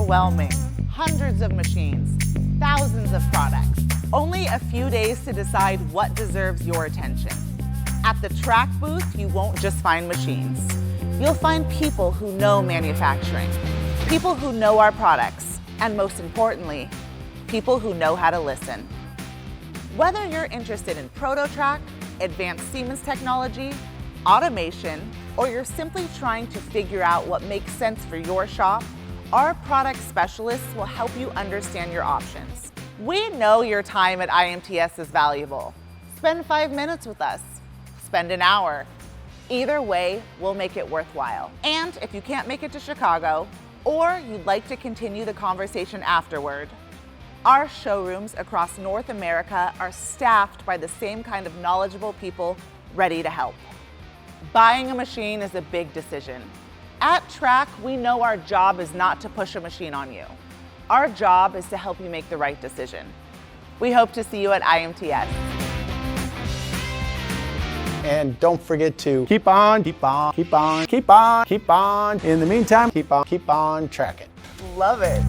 overwhelming. Hundreds of machines, thousands of products. Only a few days to decide what deserves your attention. At the TRAK booth, you won't just find machines. You'll find people who know manufacturing, people who know our products, and most importantly, people who know how to listen. Whether you're interested in TRAK, advanced Siemens technology, automation, or you're simply trying to figure out what makes sense for your shop, our product specialists will help you understand your options. We know your time at IMTS is valuable. Spend 5 minutes with us. Spend an hour. Either way, we'll make it worthwhile. And if you can't make it to Chicago, or you'd like to continue the conversation afterward, our showrooms across North America are staffed by the same kind of knowledgeable people ready to help. Buying a machine is a big decision. At TRAK, we know our job is not to push a machine on you. Our job is to help you make the right decision. We hope to see you at IMTS. And don't forget to keep on. In the meantime, keep on tracking. Love it.